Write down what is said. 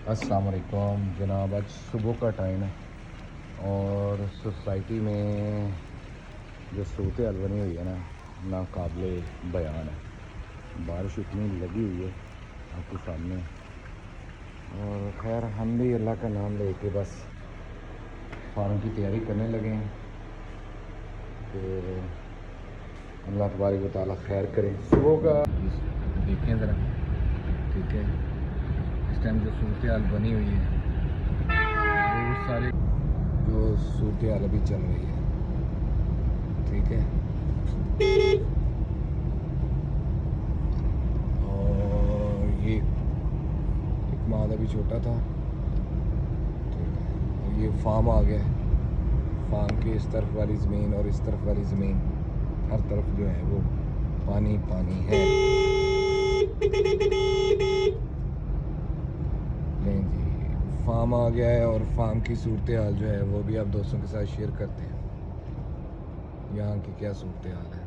अस्सलाम वालेकुम जनाब। आज सुबह का टाइम है और सोसाइटी में जो सूरत हाल बनी हुई है ना, नाकाबिले बयान है। बारिश इतनी लगी हुई है आपके सामने, और खैर हम भी अल्लाह का नाम लेके बस फार्म की तैयारी करने लगे हैं कि अल्लाह तबारक व तआला खैर करें। सुबह का देखें ज़रा, ठीक है। इस टाइम जो सूरत हाल बनी हुई है, वो सारे जो सूरत हाल अभी चल रही है, ठीक है। और ये एक मादा भी छोटा था, ठीक है। और ये फार्म आ गया है। फार्म के इस तरफ वाली ज़मीन और इस तरफ वाली ज़मीन, हर तरफ जो है वो पानी पानी है। नहीं जी, फार्म आ गया है और फार्म की सूरत हाल जो है वो भी आप दोस्तों के साथ शेयर करते हैं। यहाँ की क्या सूरत हाल है।